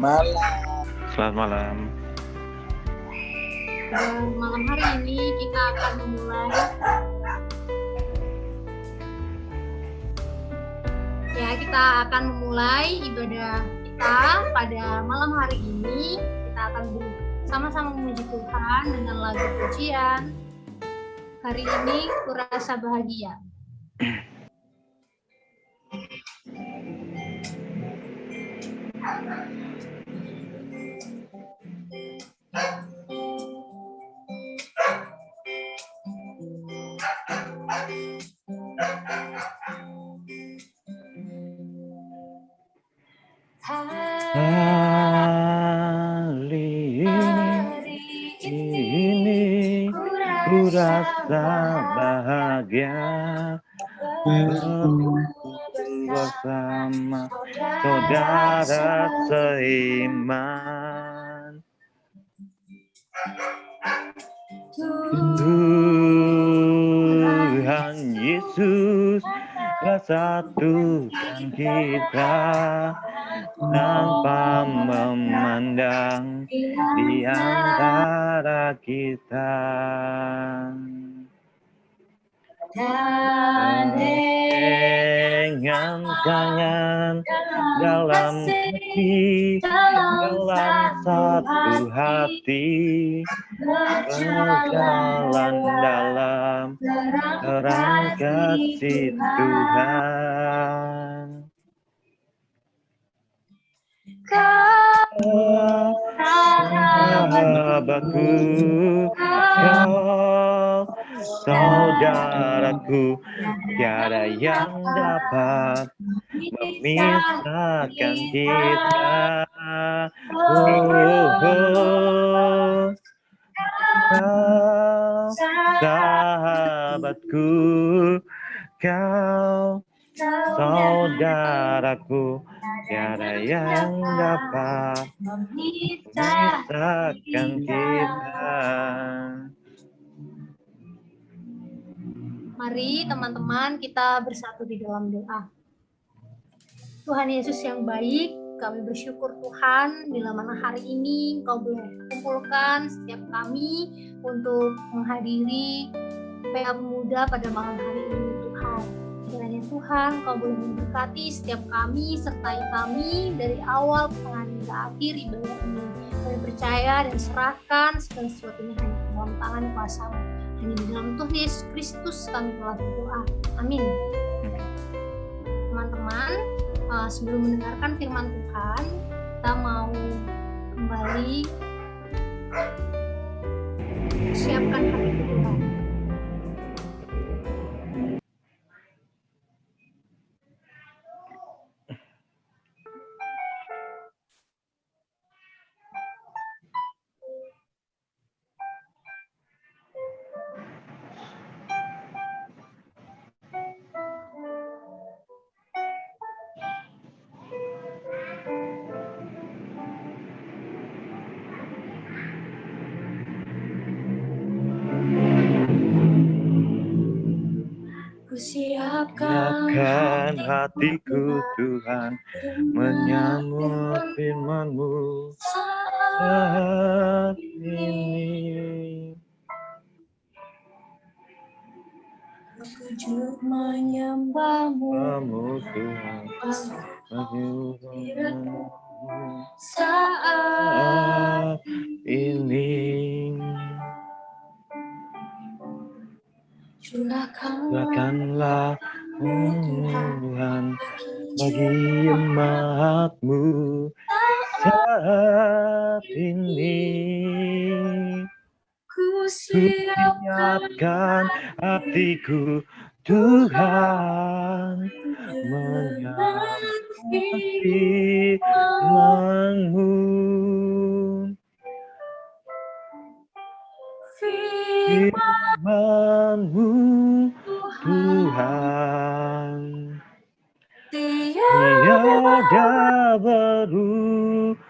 malam. Selamat malam. Malam hari ini kita akan memulai ibadah kita pada malam hari ini. Kita akan sama-sama memuji Tuhan dengan lagu pujian. Hari ini kurasa bahagia. Hari ini ku rasa bahagia bersama saudara seiman. Tuhan Yesus satukan kita tanpa memandang di antara kita. Dan dengan tangan dalam hati, dalam satu hati, berjalan dalam terang kasih Tuhan. Kau sahabatku, kau saudaraku, tiada yang dapat memisahkan kita. Kau sahabatku, kau saudaraku, tiada yang dapat memisahkan kita. Mari teman-teman kita bersatu di dalam doa. Tuhan Yesus yang baik, kami bersyukur Tuhan bila mana hari ini Engkau boleh kumpulkan setiap kami untuk menghadiri PA Pemuda pada malam hari ini Tuhan. Kiranya Tuhan Engkau boleh memberkati setiap kami, sertai kami dari awal pertengahan hingga akhir ibadah ini. Kami percaya dan serahkan segala sesuatunya hanya ke dalam tangan kuasa-Mu. Hanya di dalam Tuhan Yesus Kristus kami telah berdoa. Amin. Teman-teman, sebelum mendengarkan firman Tuhan, kita mau kembali siapkan hati Tuhan. Siapkan hatiku Tuhan, menyambut firman-Mu saat ini. Sujud menyembah-Mu Tuhan, saat ini. Curahkanlah Tuhan bagi umat-Mu saat ini. Ku siapkan hatiku Tuhan, menyambut firman-Mu. Firman-Mu Tuhan, tiada berubah.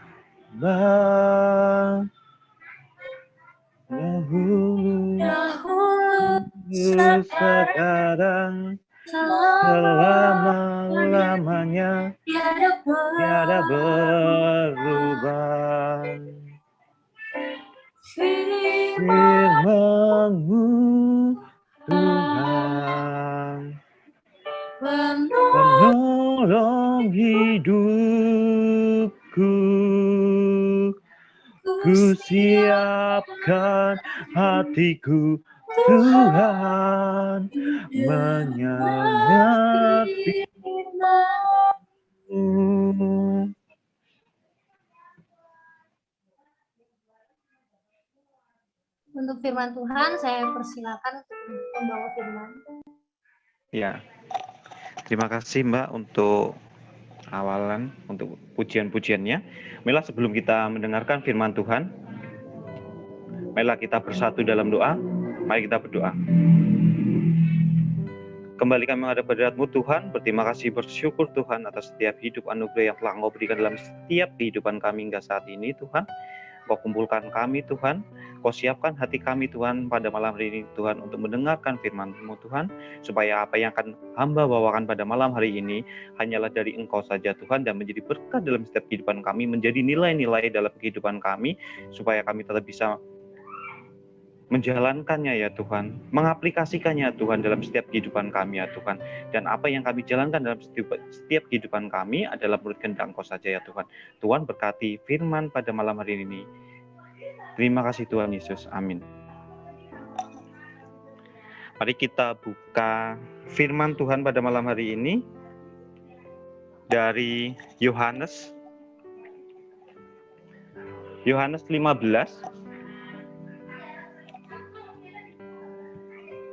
Dahulu sekarang selama-lamanya tiada berubah. Firman-Mu Tuhan penolong hidupku, ku siapkan hatiku Tuhan menyenangi. Untuk firman Tuhan, saya persilakan membawa firman. Ya, terima kasih Mbak untuk awalan, untuk pujian-pujiannya. Mela, sebelum kita mendengarkan firman Tuhan, marilah kita bersatu dalam doa. Mari kita berdoa. Kembali kami menghadap hadirat-Mu Tuhan, berterima kasih, bersyukur Tuhan atas setiap hidup anugerah yang telah Engkau berikan dalam setiap kehidupan kami hingga saat ini Tuhan. Kau kumpulkan kami Tuhan, Kau siapkan hati kami Tuhan pada malam hari ini Tuhan untuk mendengarkan firman-Mu Tuhan, supaya apa yang akan hamba bawakan pada malam hari ini hanyalah dari Engkau saja Tuhan, dan menjadi berkat dalam setiap kehidupan kami, menjadi nilai-nilai dalam kehidupan kami, supaya kami tetap bisa menjalankannya ya Tuhan, mengaplikasikannya Tuhan dalam setiap kehidupan kami ya Tuhan. Dan apa yang kami jalankan dalam setiap kehidupan kami adalah menurut kehendak Engkau saja ya Tuhan. Tuhan berkati firman pada malam hari ini. Terima kasih Tuhan Yesus, amin. Mari kita buka firman Tuhan pada malam hari ini dari Yohanes 15.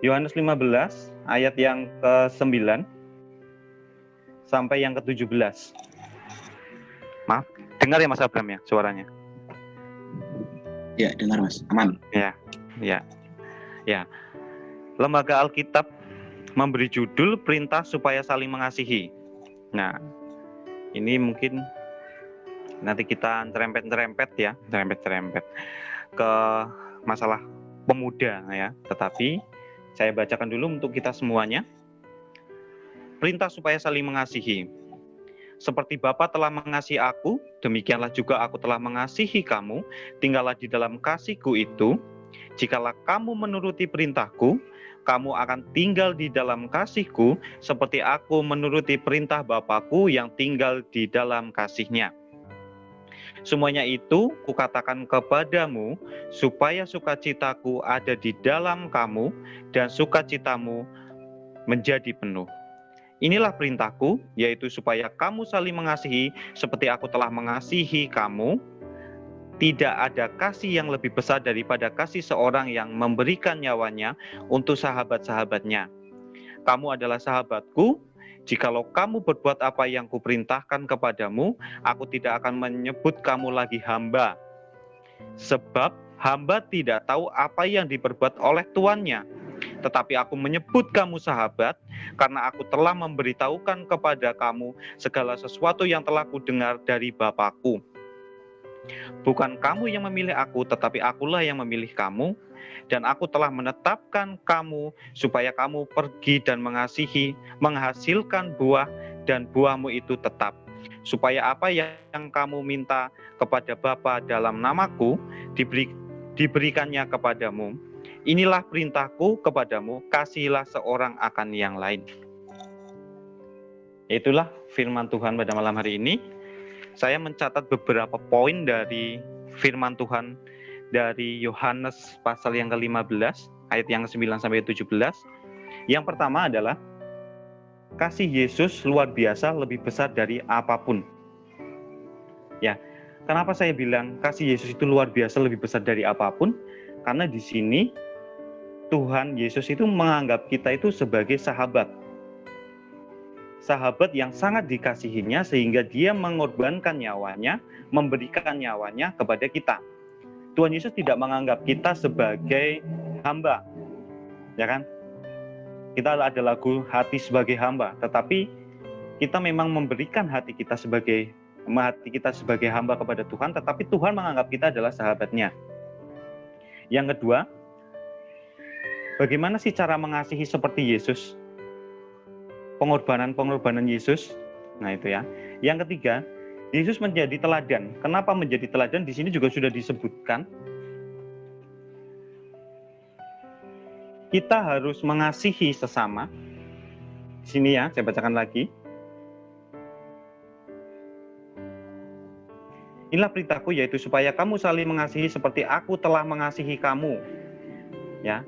Yohanes 15 ayat yang ke-9 sampai yang ke-17. Maaf, dengar ya Mas Abram ya suaranya? Ya, dengar Mas, aman. Ya. Lembaga Alkitab memberi judul Perintah Supaya Saling Mengasihi. Nah, ini mungkin nanti kita nyerempet ke masalah pemuda ya, tetapi saya bacakan dulu untuk kita semuanya. Perintah supaya saling mengasihi. Seperti Bapa telah mengasihi aku, demikianlah juga aku telah mengasihi kamu. Tinggallah di dalam kasih-Ku itu. Jikalau kamu menuruti perintah-Ku, kamu akan tinggal di dalam kasih-Ku, seperti aku menuruti perintah Bapa-Ku yang tinggal di dalam kasih-Nya. Semuanya itu kukatakan kepadamu, supaya sukacitaku ada di dalam kamu, dan sukacitamu menjadi penuh. Inilah perintahku, yaitu supaya kamu saling mengasihi, seperti aku telah mengasihi kamu. Tidak ada kasih yang lebih besar daripada kasih seorang yang memberikan nyawanya untuk sahabat-sahabatnya. Kamu adalah sahabatku, jikalau kamu berbuat apa yang kuperintahkan kepadamu, aku tidak akan menyebut kamu lagi hamba. Sebab hamba tidak tahu apa yang diperbuat oleh tuannya. Tetapi aku menyebut kamu sahabat, karena aku telah memberitahukan kepada kamu segala sesuatu yang telah kudengar dari Bapa-Ku. Bukan kamu yang memilih aku, tetapi akulah yang memilih kamu. Dan aku telah menetapkan kamu supaya kamu pergi dan menghasilkan buah, dan buahmu itu tetap. Supaya apa yang kamu minta kepada Bapa dalam namaku, diberikannya kepadamu. Inilah perintahku kepadamu, kasihilah seorang akan yang lain. Itulah firman Tuhan pada malam hari ini. Saya mencatat beberapa poin dari firman Tuhan dari Yohanes pasal yang ke-15 ayat yang ke-9 sampai 17. Yang pertama adalah kasih Yesus luar biasa, lebih besar dari apapun. Ya, kenapa saya bilang kasih Yesus itu luar biasa, lebih besar dari apapun? Karena di sini Tuhan Yesus itu menganggap kita itu sebagai sahabat. Sahabat yang sangat dikasihinya sehingga dia mengorbankan nyawanya, memberikan nyawanya kepada kita. Tuhan Yesus tidak menganggap kita sebagai hamba, ya kan? Kita ada lagu hati sebagai hamba, tetapi kita memang memberikan hati kita sebagai hamba kepada Tuhan, tetapi Tuhan menganggap kita adalah sahabatnya. Yang kedua, bagaimana sih cara mengasihi seperti Yesus? pengorbanan Yesus. Nah, itu ya. Yang ketiga, Yesus menjadi teladan. Kenapa menjadi teladan? Di sini juga sudah disebutkan. Kita harus mengasihi sesama. Di sini ya, saya bacakan lagi. Inilah perintahku, yaitu supaya kamu saling mengasihi seperti aku telah mengasihi kamu. Ya.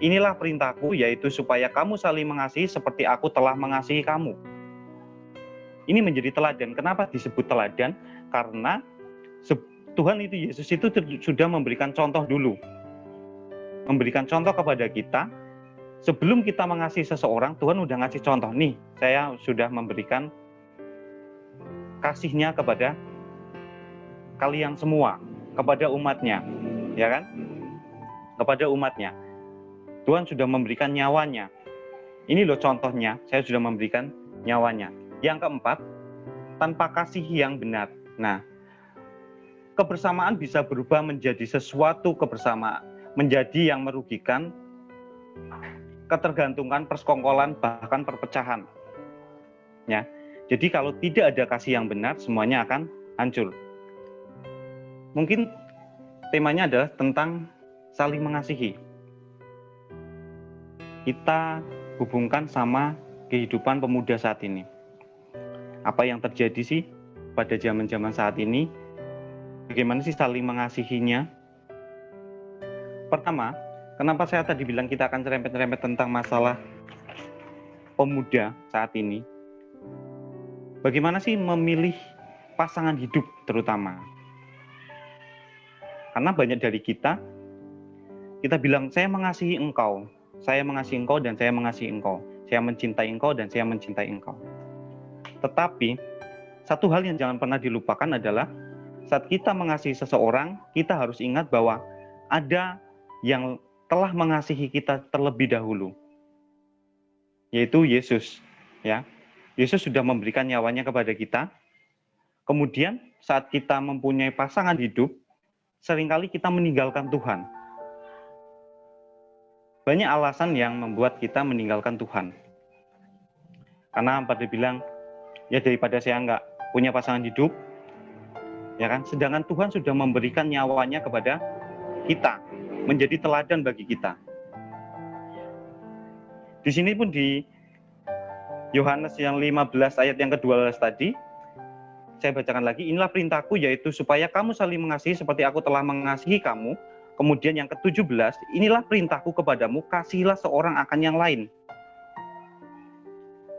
Inilah perintahku, yaitu supaya kamu saling mengasihi seperti aku telah mengasihi kamu. Ini menjadi teladan. Kenapa disebut teladan? Karena Tuhan itu, Yesus itu sudah memberikan contoh dulu. Memberikan contoh kepada kita. Sebelum kita mengasihi seseorang, Tuhan udah ngasih contoh. Nih, saya sudah memberikan kasihnya kepada kalian semua, kepada umatnya, ya kan? Kepada umatnya. Tuhan sudah memberikan nyawanya. Ini loh contohnya, saya sudah memberikan nyawanya. Yang keempat, tanpa kasih yang benar. Nah, kebersamaan bisa berubah menjadi sesuatu kebersamaan, menjadi yang merugikan, ketergantungan, persekongkolan, bahkan perpecahan. Ya, jadi kalau tidak ada kasih yang benar, semuanya akan hancur. Mungkin temanya adalah tentang saling mengasihi. Kita hubungkan sama kehidupan pemuda saat ini. Apa yang terjadi sih pada zaman-zaman saat ini? Bagaimana sih saling mengasihinya? Pertama, kenapa saya tadi bilang kita akan serempet-serempet tentang masalah pemuda saat ini? Bagaimana sih memilih pasangan hidup terutama? Karena banyak dari kita bilang, saya mengasihi engkau, dan saya mengasihi engkau, saya mencintai engkau, dan saya mencintai engkau. Tetapi, satu hal yang jangan pernah dilupakan adalah, saat kita mengasihi seseorang, kita harus ingat bahwa ada yang telah mengasihi kita terlebih dahulu, yaitu Yesus. Ya, Yesus sudah memberikan nyawanya kepada kita. Kemudian, saat kita mempunyai pasangan hidup, seringkali kita meninggalkan Tuhan. Banyak alasan yang membuat kita meninggalkan Tuhan. Karena pada bilang, ya daripada saya nggak punya pasangan hidup, ya kan? Sedangkan Tuhan sudah memberikan nyawanya kepada kita, menjadi teladan bagi kita. Di sini pun di Yohanes yang 15 ayat yang ke-12 tadi, saya bacakan lagi, inilah perintahku, yaitu supaya kamu saling mengasihi seperti aku telah mengasihi kamu. Kemudian yang ke-17, inilah perintahku kepadamu, kasihilah seorang akan yang lain.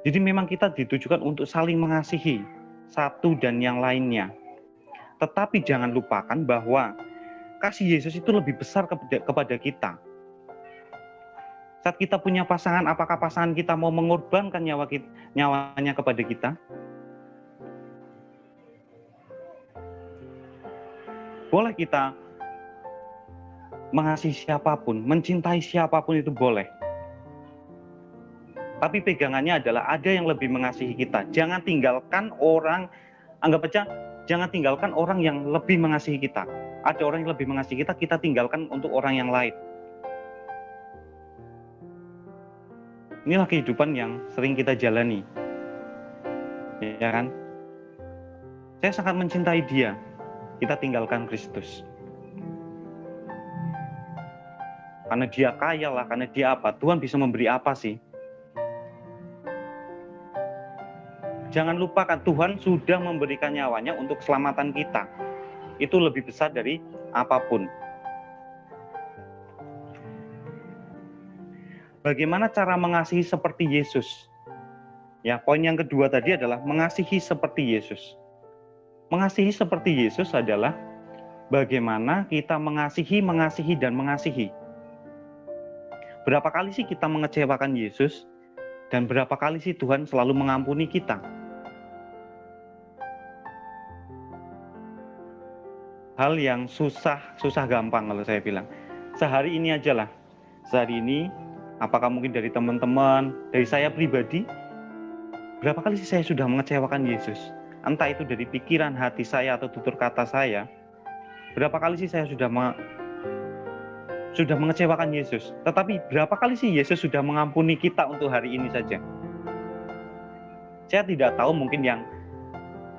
Jadi memang kita ditujukan untuk saling mengasihi satu dan yang lainnya. Tetapi jangan lupakan bahwa kasih Yesus itu lebih besar kepada kita. Saat kita punya pasangan, apakah pasangan kita mau mengorbankan nyawanya kepada kita? Boleh kita mengasihi siapapun, mencintai siapapun itu boleh. Tapi pegangannya adalah ada yang lebih mengasihi kita. Jangan tinggalkan orang, anggap aja, jangan tinggalkan orang yang lebih mengasihi kita. Ada orang yang lebih mengasihi kita, kita tinggalkan untuk orang yang lain. Inilah kehidupan yang sering kita jalani. Ya kan? Saya sangat mencintai dia. Kita tinggalkan Kristus. Karena dia kaya lah, karena dia apa? Tuhan bisa memberi apa sih? Jangan lupakan Tuhan sudah memberikan nyawanya untuk keselamatan kita. Itu lebih besar dari apapun. Bagaimana cara mengasihi seperti Yesus? Ya, poin yang kedua tadi adalah mengasihi seperti Yesus. Mengasihi seperti Yesus adalah bagaimana kita mengasihi, dan mengasihi. Berapa kali sih kita mengecewakan Yesus? Dan berapa kali sih Tuhan selalu mengampuni kita? Hal yang susah gampang kalau saya bilang. Sehari ini aja lah. Sehari ini, apakah mungkin dari teman-teman, dari saya pribadi, berapa kali sih saya sudah mengecewakan Yesus? Entah itu dari pikiran, hati saya, atau tutur kata saya. Berapa kali sih saya sudah mengecewakan Yesus? Tetapi berapa kali sih Yesus sudah mengampuni kita untuk hari ini saja? Saya tidak tahu mungkin yang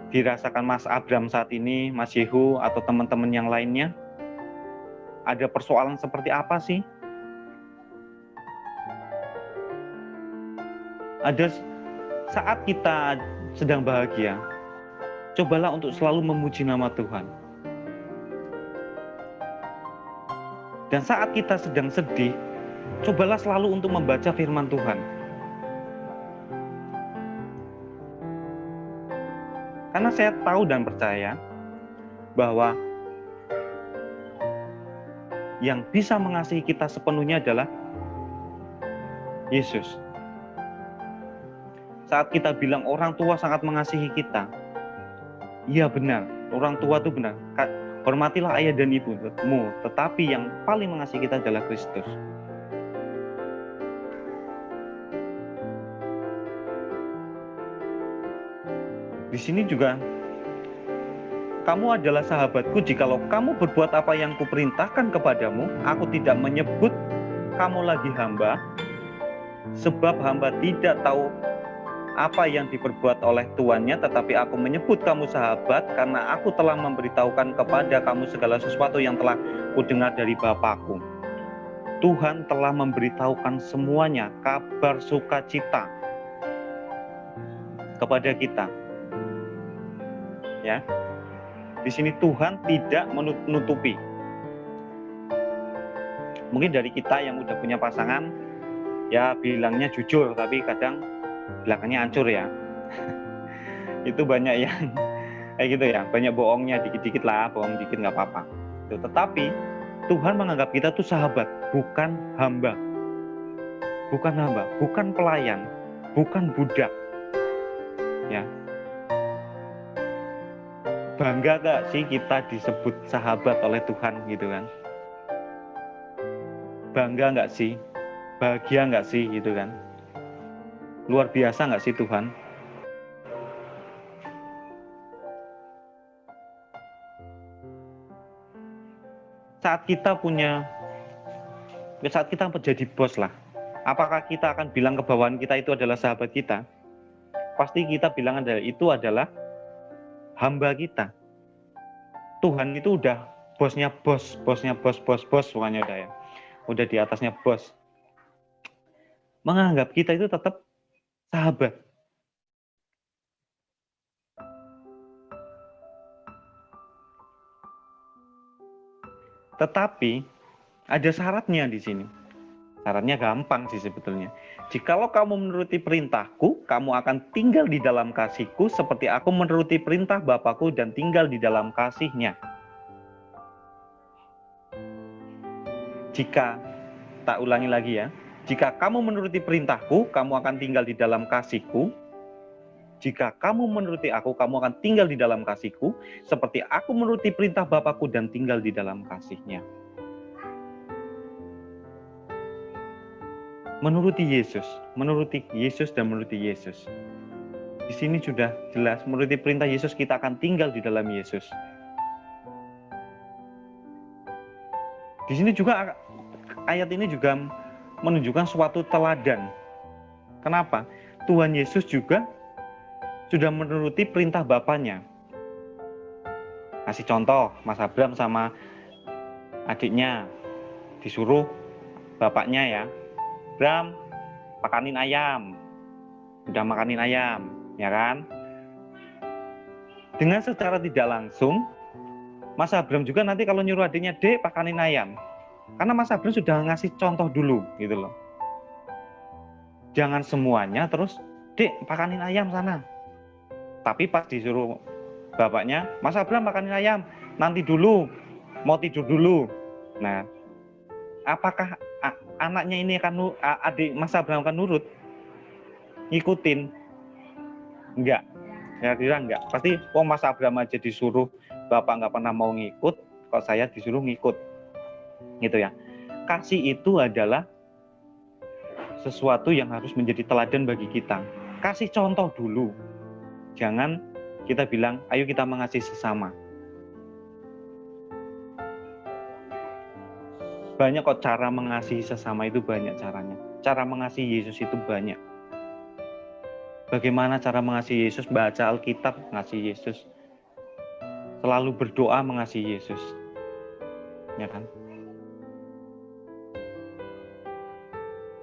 dirasakan Mas Abram saat ini, Mas Yehu, atau teman-teman yang lainnya. Ada persoalan seperti apa sih? Ada saat kita sedang bahagia, cobalah untuk selalu memuji nama Tuhan. Dan saat kita sedang sedih, cobalah selalu untuk membaca firman Tuhan. Karena saya tahu dan percaya bahwa yang bisa mengasihi kita sepenuhnya adalah Yesus. Saat kita bilang orang tua sangat mengasihi kita, iya benar, orang tua itu benar. Hormatilah ayah dan ibumu, tetapi yang paling mengasihi kita adalah Kristus. Di sini juga, kamu adalah sahabatku jikalau kamu berbuat apa yang kuperintahkan kepadamu. Aku tidak menyebut kamu lagi hamba, sebab hamba tidak tahu apa yang diperbuat oleh tuannya, tetapi aku menyebut kamu sahabat karena aku telah memberitahukan kepada kamu segala sesuatu yang telah kudengar dari Bapakku. Tuhan telah memberitahukan semuanya, kabar sukacita kepada kita. Ya. Di sini Tuhan tidak menutupi. Mungkin dari kita yang udah punya pasangan, ya bilangnya jujur, tapi kadang belakangnya hancur ya. Itu banyak yang kayak gitu ya, banyak bohongnya, dikit-dikit lah, bohong dikit nggak apa-apa. Tetapi Tuhan menganggap kita tuh sahabat, bukan hamba. Bukan hamba, bukan pelayan, bukan budak. Ya. Bangga gak sih kita disebut sahabat oleh Tuhan gitu kan? Bangga gak sih? Bahagia gak sih gitu kan? Luar biasa gak sih Tuhan? Saat kita menjadi bos lah, apakah kita akan bilang ke bawahan kita itu adalah sahabat kita? Pasti kita bilang itu adalah hamba kita. Tuhan itu udah bosnya bos, pokoknya udah ya. Udah di atasnya bos. Menganggap kita itu tetap sahabat. Tetapi ada syaratnya di sini. Syaratnya gampang sih sebetulnya. Jikalau kamu menuruti perintahku, kamu akan tinggal di dalam kasihku seperti aku menuruti perintah Bapakku dan tinggal di dalam kasihnya. Jika, tak ulangi lagi ya. Jika kamu menuruti perintahku, kamu akan tinggal di dalam kasihku. Jika kamu menuruti aku, kamu akan tinggal di dalam kasihku seperti aku menuruti perintah Bapakku dan tinggal di dalam kasihnya. Menuruti Yesus dan menuruti Yesus. Di sini sudah jelas, menuruti perintah Yesus kita akan tinggal di dalam Yesus. Di sini juga ayat ini juga menunjukkan suatu teladan. Kenapa? Tuhan Yesus juga sudah menuruti perintah Bapaknya. Kasih contoh, Mas Abram sama adiknya disuruh bapaknya ya, Bram, pakanin ayam. Udah makanin ayam, ya kan? Dengan secara tidak langsung, Mas Abram juga nanti kalau nyuruh adiknya, Dek, pakanin ayam. Karena Mas Abram sudah ngasih contoh dulu, gitu loh. Jangan semuanya terus, Dek, pakanin ayam sana. Tapi pas disuruh bapaknya, Mas Abram pakanin ayam, nanti dulu, mau tidur dulu. Nah, apakah anaknya ini akan adik Mas Abram akan nurut? Ngikutin? Enggak. Kira-kira enggak. Pasti Mas Abram aja disuruh, bapak enggak pernah mau ngikut, kok saya disuruh ngikut. Gitu ya. Kasih itu adalah sesuatu yang harus menjadi teladan bagi kita. Kasih contoh dulu. Jangan kita bilang, ayo kita mengasihi sesama. Banyak kok cara mengasihi sesama, itu banyak caranya. Cara mengasihi Yesus itu banyak. Bagaimana cara mengasihi Yesus? Baca Alkitab mengasihi Yesus. Selalu berdoa mengasihi Yesus. Ya kan?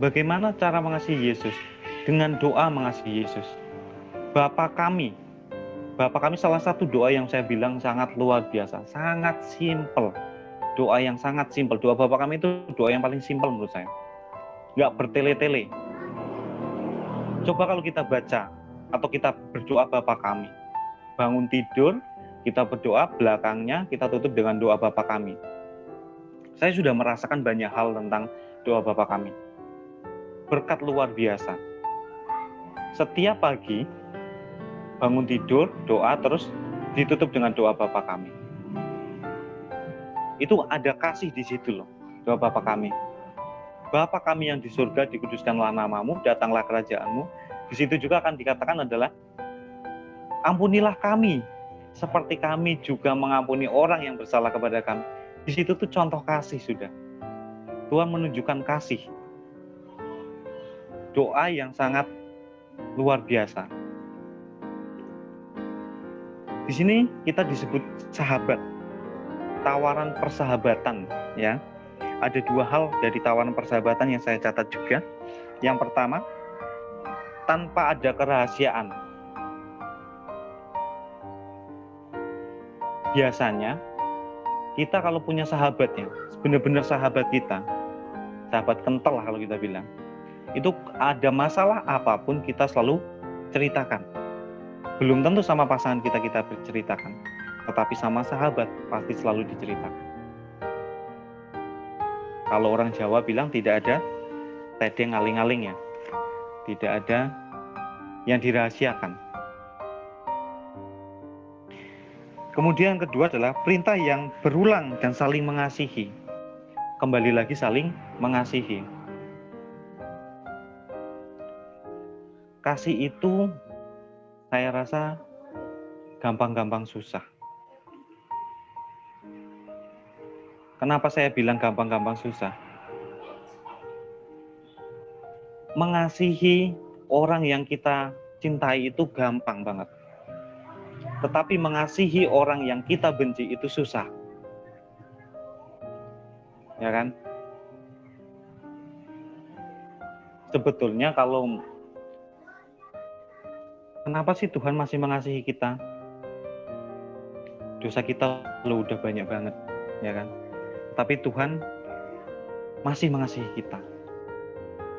Bagaimana cara mengasihi Yesus? Dengan doa mengasihi Yesus. Bapa kami salah satu doa yang saya bilang sangat luar biasa, sangat simpel. Doa yang sangat simpel. Doa Bapa kami itu doa yang paling simpel menurut saya. Nggak bertele-tele. Coba kalau kita baca atau kita berdoa Bapa kami. Bangun tidur, kita berdoa, belakangnya kita tutup dengan doa Bapa kami. Saya sudah merasakan banyak hal tentang doa Bapa kami. Berkat luar biasa. Setiap pagi, bangun tidur, doa, terus ditutup dengan doa Bapa kami. Itu ada kasih di situ loh, doa Bapa kami. Bapa kami yang di surga, dikuduskanlah namamu, datanglah kerajaanmu. Di situ juga akan dikatakan adalah, ampunilah kami, seperti kami juga mengampuni orang yang bersalah kepada kami. Di situ tuh contoh kasih sudah. Tuhan menunjukkan kasih. Doa yang sangat luar biasa. Di sini kita disebut sahabat. Tawaran persahabatan, ya. Ada dua hal dari tawaran persahabatan yang saya catat juga. Yang pertama, tanpa ada kerahasiaan. Biasanya kita kalau punya sahabat ya, benar-benar sahabat kita, sahabat kental lah kalau kita bilang, itu ada masalah apapun kita selalu ceritakan. Belum tentu sama pasangan kita berceritakan, tetapi sama sahabat pasti selalu diceritakan. Kalau orang Jawa bilang tidak ada tedeng aling-aling ya, tidak ada yang dirahasiakan. Kemudian yang kedua adalah perintah yang berulang dan saling mengasihi. Kembali lagi saling mengasihi. Kasih itu saya rasa gampang-gampang susah. Kenapa saya bilang gampang-gampang susah? Mengasihi orang yang kita cintai itu gampang banget. Tetapi mengasihi orang yang kita benci itu susah. Ya kan? Sebetulnya kalau kenapa sih Tuhan masih mengasihi kita? Dosa kita lo udah banyak banget, ya kan? Tapi Tuhan masih mengasihi kita.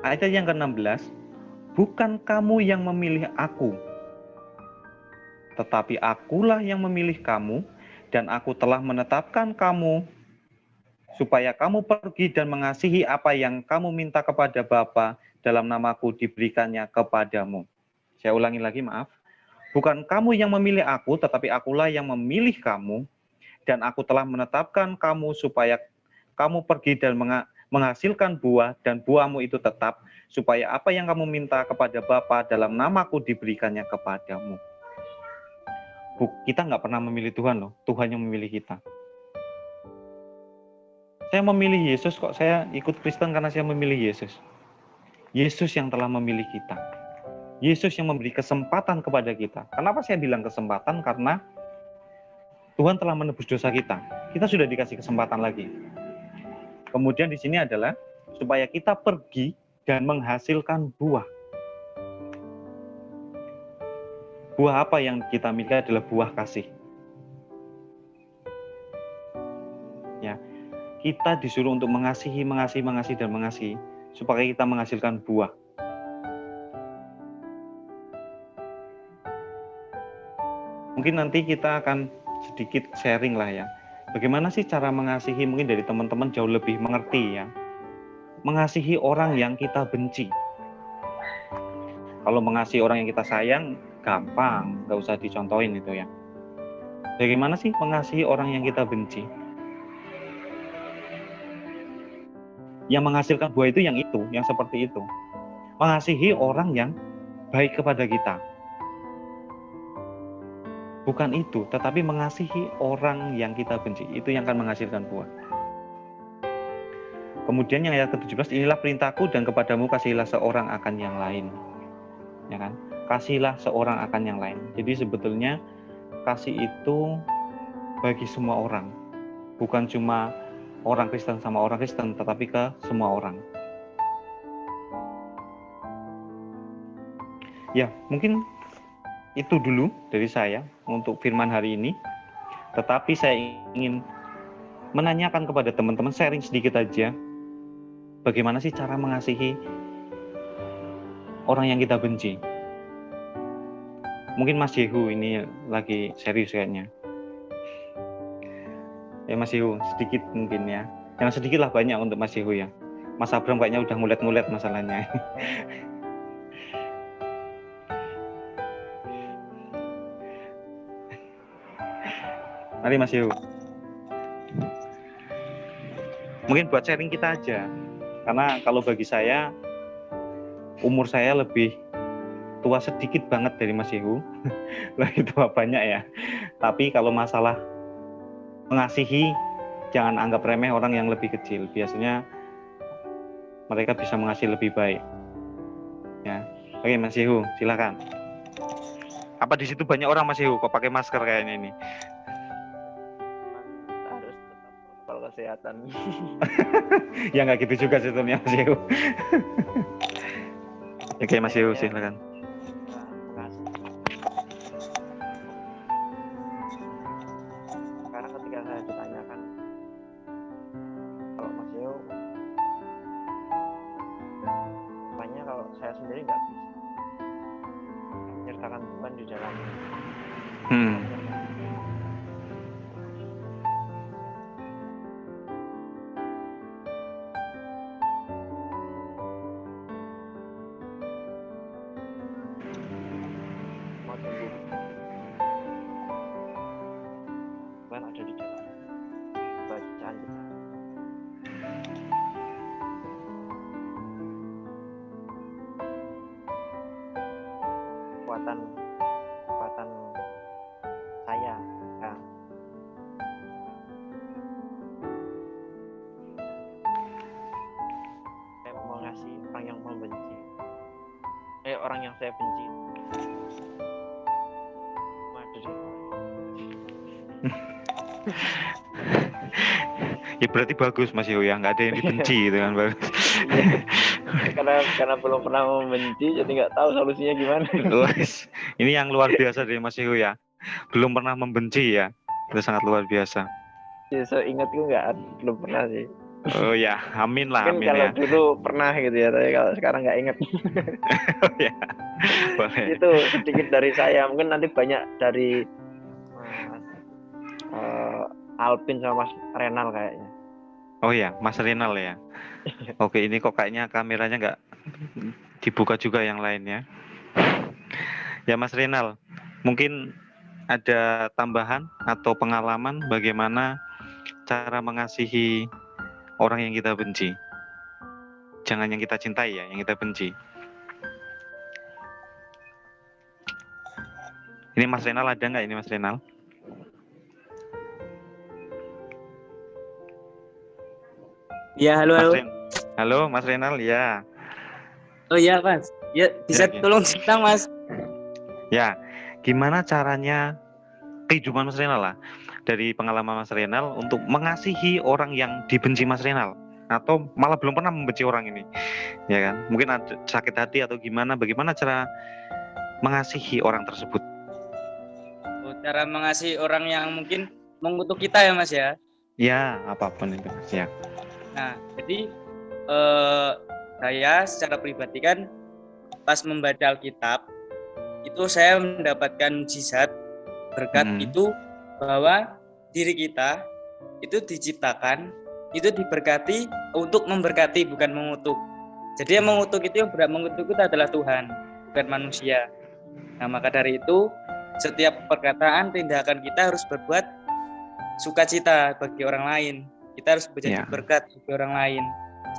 Ayat yang ke-16, bukan kamu yang memilih aku, tetapi akulah yang memilih kamu, dan aku telah menetapkan kamu, supaya kamu pergi dan mengasihi apa yang kamu minta kepada Bapa dalam namaku diberikannya kepadamu. Saya ulangi lagi, maaf. Bukan kamu yang memilih aku, tetapi akulah yang memilih kamu, dan aku telah menetapkan kamu supaya kamu pergi dan menghasilkan buah, dan buahmu itu tetap, supaya apa yang kamu minta kepada Bapa dalam namaku diberikannya kepadamu. Kita nggak pernah memilih Tuhan loh, Tuhan yang memilih kita. Saya memilih Yesus kok, saya ikut Kristen karena saya memilih Yesus. Yesus yang telah memilih kita. Yesus yang memberi kesempatan kepada kita. Kenapa saya bilang kesempatan? Karena Tuhan telah menebus dosa kita. Kita sudah dikasih kesempatan lagi. Kemudian di sini adalah supaya kita pergi dan menghasilkan buah. Buah apa yang kita miliki adalah buah kasih. Ya, kita disuruh untuk mengasihi supaya kita menghasilkan buah. Mungkin nanti kita akan sedikit sharing lah ya. Bagaimana sih cara mengasihi, mungkin dari teman-teman jauh lebih mengerti ya. Mengasihi orang yang kita benci. Kalau mengasihi orang yang kita sayang, gampang, nggak usah dicontohin itu ya. Bagaimana sih mengasihi orang yang kita benci? Yang menghasilkan buah itu, yang seperti itu. Mengasihi orang yang baik kepada kita. Bukan itu, tetapi mengasihi orang yang kita benci. Itu yang akan menghasilkan buah. Kemudian yang ayat ke-17, inilah perintahku dan kepadamu kasihilah seorang akan yang lain. Ya kan? kasihlah seorang akan yang lain. Jadi sebetulnya kasih itu bagi semua orang, bukan cuma orang Kristen sama orang Kristen, tetapi ke semua orang. Ya, mungkin itu dulu dari saya untuk firman hari ini. Tetapi saya ingin menanyakan kepada teman-teman, sharing sedikit aja, bagaimana sih cara mengasihi orang yang kita benci? Mungkin Mas Yehu ini lagi serius kayaknya. Ya Mas Yehu, sedikit mungkin ya. Jangan sedikit lah, banyak untuk Mas Yehu ya. Mas Abram kayaknya udah ngulet-ngulet masalahnya. Mari Mas Yehu. Mungkin buat sharing kita aja. Karena kalau bagi saya, umur saya lebih tua sedikit banget dari Mas Yehu. Lebih tua banyak ya. Tapi kalau masalah mengasihi, jangan anggap remeh orang yang lebih kecil. Biasanya mereka bisa mengasihi lebih baik. Ya. Oke Mas Yehu, silakan. Apa di situ banyak orang Mas Yehu? Kok pakai masker kayaknya ini? Harus tetap protokol kesehatan. Ya nggak gitu juga sebetulnya Mas Yehu. Oke Mas Yehu, silakan. Makasih. Sekarang ketika saya ditanyakan, kalau Mas Yo, banyak kalau saya sendiri nggak bisa menyertakan Tuhan di dalamnya. Mau tunggu Tuhan ada di dalam bacaan kita. Kekuatan saya ya. Saya mengasihi orang yang membenci, orang yang saya benci. Waduh. Ya berarti bagus Mas Yehu ya, nggak ada yang dibenci gitu kan bagus. karena belum pernah membenci, jadi nggak tahu solusinya gimana. Wes, ini yang luar biasa dari Mas Yehu ya. Belum pernah membenci ya. Itu sangat luar biasa. Ya, seingatku belum pernah sih. Oh ya, amin lah, Mungkin amin kalau ya. dulu pernah gitu ya, tapi kalau sekarang nggak ingat. Oh ya, boleh. Itu sedikit dari saya. Mungkin nanti banyak dari Mas Alvin sama Mas Renal kayaknya. Oh ya, Mas Renal ya. Oke, ini kok kayaknya kameranya nggak dibuka juga yang lainnya. Ya Mas Renal, mungkin ada tambahan atau pengalaman bagaimana cara mengasihi orang yang kita benci? Jangan yang kita cintai ya, yang kita benci. Ini Mas Renal ada nggak ini Mas Renal? Ya, halo. Halo Mas Renal ya. Oh iya Mas, ya bisa Ya. tolong cerita Mas. Ya, gimana caranya kehidupan Mas Renal lah, dari pengalaman Mas Renal untuk mengasihi orang yang dibenci Mas Renal, atau malah belum pernah membenci orang ini, ya kan? Mungkin ada sakit hati atau gimana? Bagaimana cara mengasihi orang tersebut? Cara mengasihi orang yang mungkin mengutuk kita ya Mas ya. Ya, apapun itu Mas ya. Nah, jadi saya secara pribadi kan pas membaca Alkitab itu saya mendapatkan mukjizat berkat itu bahwa diri kita itu diciptakan itu diberkati untuk memberkati, bukan mengutuk. Jadi yang mengutuk itu, yang berat mengutuk itu adalah Tuhan, bukan manusia. Nah, maka dari itu setiap perkataan, tindakan kita harus berbuat sukacita bagi orang lain. Kita harus menjadi berkat bagi orang lain.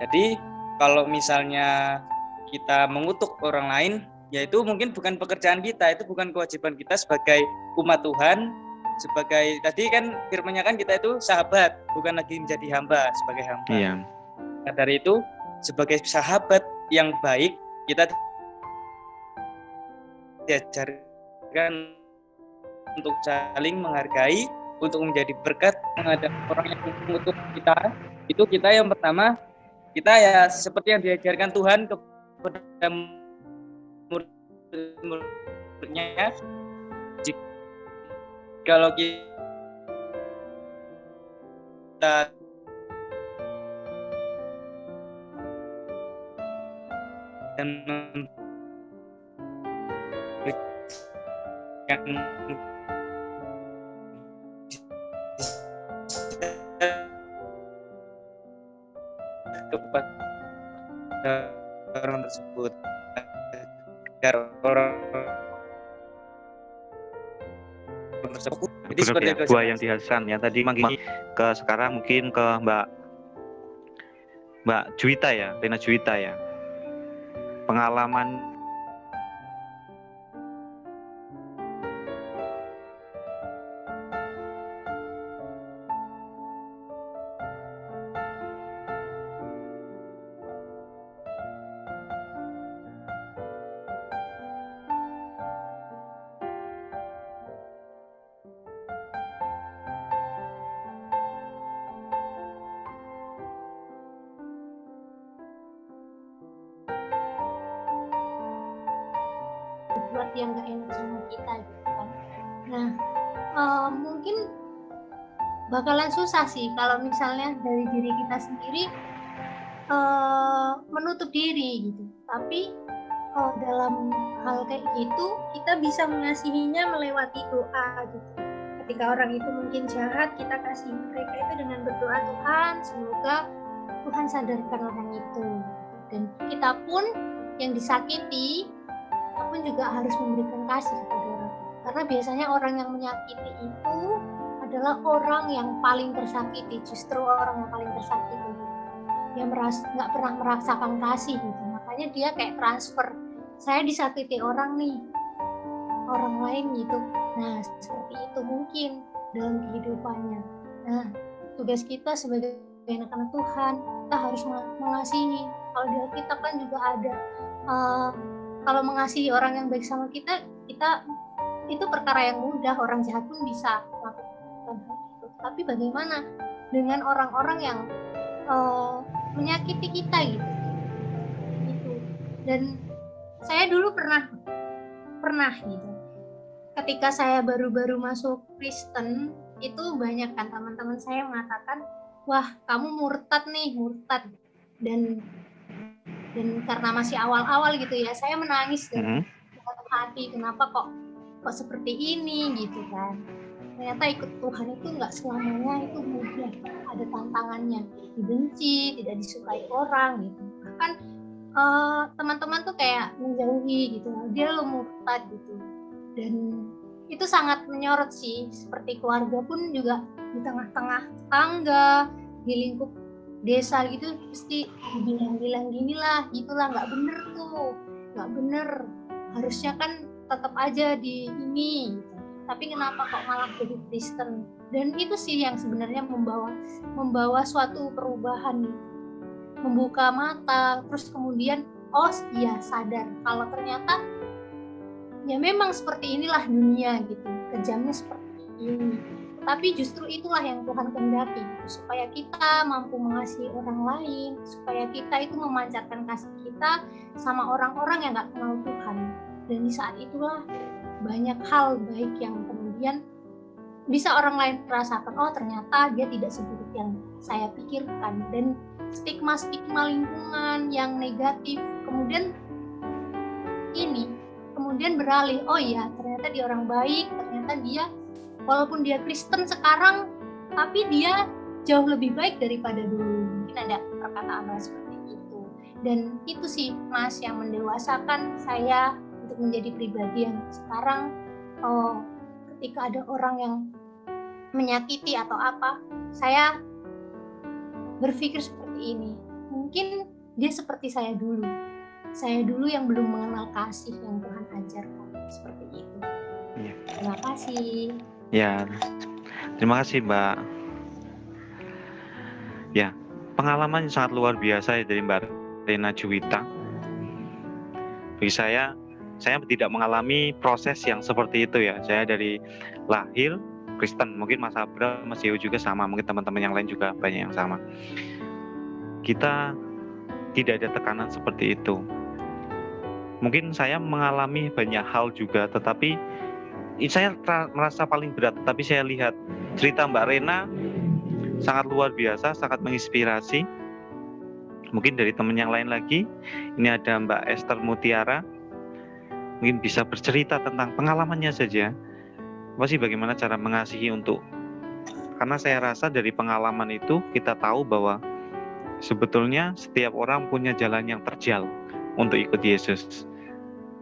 Jadi kalau misalnya kita mengutuk orang lain, yaitu mungkin bukan pekerjaan kita, itu bukan kewajiban kita sebagai umat Tuhan. Sebagai tadi kan firman-Nya kan kita itu sahabat, bukan lagi menjadi hamba, sebagai hamba. Iya. Nah, dari itu sebagai sahabat yang baik, kita diajarkan untuk saling menghargai, untuk menjadi berkat menghadap orang yang membutuhkan kita. Itu kita yang pertama, kita ya seperti yang diajarkan Tuhan kepada murid-muridnya. Kalau kita dan memberikan kepada orang tersebut agar orang tersebut. Jadi Benar seperti ya, itu. buah yang dihasilkan ya. Tadi ke sekarang mungkin ke Mbak Juwita ya, Rina Juwita ya. Pengalaman buat yang gak enak sama kita gitu kan. Nah, mungkin bakalan susah sih kalau misalnya dari diri kita sendiri menutup diri gitu. Tapi dalam hal kayak gitu kita bisa mengasihinya melewati doa gitu. Ketika orang itu mungkin jahat, kita kasih mereka itu dengan berdoa, Tuhan semoga Tuhan sadarkan orang itu. Dan kita pun yang disakiti, kita pun juga harus memberikan kasih kepada orang. Karena biasanya orang yang menyakiti itu adalah orang yang paling tersakiti, justru orang yang paling tersakiti. Dia nggak pernah merasakan kasih gitu. Makanya dia kayak transfer. Saya disakiti orang nih, orang lain gitu. Nah, seperti itu mungkin dalam kehidupannya. Nah, tugas kita sebagai anak-anak Tuhan, kita harus mengasihi. Kalau di Alkitab kan juga ada, kalau mengasihi orang yang baik sama kita itu perkara yang mudah, orang jahat pun bisa melakukan hal itu. Tapi bagaimana dengan orang-orang yang menyakiti kita gitu. Dan saya dulu pernah gitu. Ketika saya baru-baru masuk Kristen, itu banyak kan teman-teman saya mengatakan, wah kamu murtad. Dan karena masih awal-awal gitu ya, saya menangis dan hati, kenapa kok seperti ini gitu kan. Ternyata ikut Tuhan itu nggak selamanya itu mudah, ada tantangannya, dibenci, tidak disukai orang gitu. Bahkan teman-teman tuh kayak menjauhi gitu, dia lo murtad gitu. Dan itu sangat menyorot sih, seperti keluarga pun juga di tengah-tengah tangga, di lingkup desa gitu pasti dibilang ginilah, gitulah, nggak bener tuh, nggak bener. Harusnya kan tetap aja di ini. Tapi kenapa kok malah jadi Kristen? Dan itu sih yang sebenarnya membawa suatu perubahan, membuka mata, terus kemudian oh iya sadar kalau ternyata ya memang seperti inilah dunia gitu, kejamnya seperti ini. Tapi justru itulah yang Tuhan kehendaki gitu, supaya kita mampu mengasihi orang lain, supaya kita itu memancarkan kasih kita sama orang-orang yang nggak kenal Tuhan. Dan di saat itulah banyak hal baik yang kemudian bisa orang lain rasakan, oh ternyata dia tidak seburuk yang saya pikirkan. Dan stigma lingkungan yang negatif kemudian beralih, oh iya ternyata dia orang baik, ternyata dia walaupun dia Kristen sekarang tapi dia jauh lebih baik daripada dulu. Mungkin ada perkataan seperti itu. Dan itu sih Mas yang mendewasakan saya untuk menjadi pribadi yang sekarang ketika ada orang yang menyakiti atau apa, saya berpikir seperti ini. Mungkin dia seperti saya dulu yang belum mengenal kasih yang Tuhan ajarkan, seperti itu. Ya. Terima kasih. Ya, terima kasih Mbak. Ya, pengalaman sangat luar biasa ya dari Mbak Rina Juwita. Bagi saya saya tidak mengalami proses yang seperti itu ya. Saya dari lahir Kristen, mungkin Mas Abra, Mas Yehu juga sama, mungkin teman-teman yang lain juga banyak yang sama. Kita tidak ada tekanan seperti itu. Mungkin saya mengalami banyak hal juga, tetapi saya merasa paling berat. Tapi saya lihat cerita Mbak Rena sangat luar biasa, sangat menginspirasi. Mungkin dari teman yang lain lagi, ini ada Mbak Esther Mutiara, mungkin bisa bercerita tentang pengalamannya saja. Apa sih bagaimana cara mengasihi karena saya rasa dari pengalaman itu kita tahu bahwa sebetulnya setiap orang punya jalan yang terjal untuk ikut Yesus.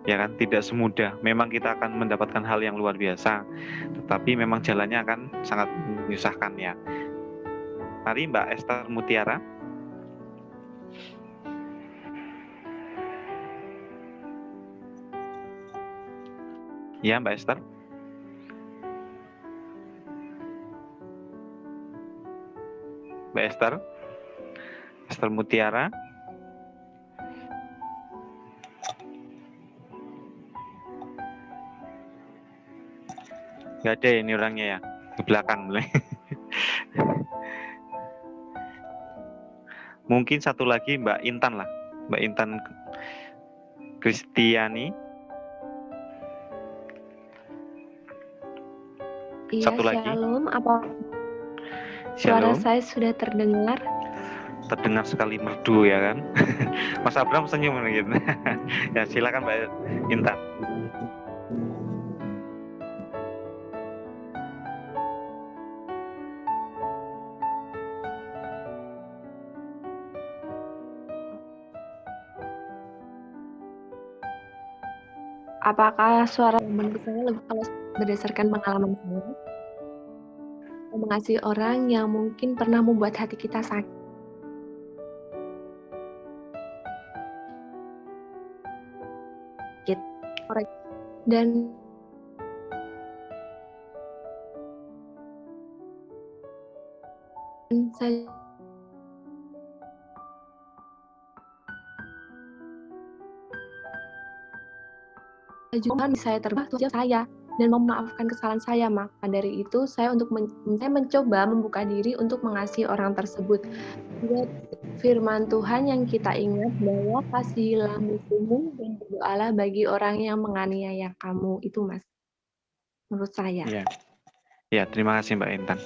Ya kan, tidak semudah. Memang kita akan mendapatkan hal yang luar biasa, tetapi memang jalannya akan sangat menyusahkan ya. Mari Mbak Esther Mutiara. Ya, Mbak Esther. Mbak Esther. Esther Mutiara. Gak ada ini orangnya ya, di belakang mulai. Mungkin satu lagi Mbak Intan lah, Mbak Intan Kristiani. Iya, Satu lagi. Shalom. Apa suara Shalom. saya sudah terdengar? Terdengar sekali merdu ya kan. Mas Abram senyum gitu. Ya silakan Mbak Intan. Apakah suara menurut saya lebih kalau berdasarkan pengalaman saya mengasihi orang yang mungkin pernah membuat hati kita sakit dan saya juga saya terbantu saya dan memaafkan kesalahan saya. Maka dari itu saya saya mencoba membuka diri untuk mengasihi orang tersebut. Juga firman Tuhan yang kita ingat bahwa kasihilah musuhmu dan berdoalah bagi orang yang menganiaya kamu. Itu Mas, menurut saya. Ya, terima kasih Mbak Intan.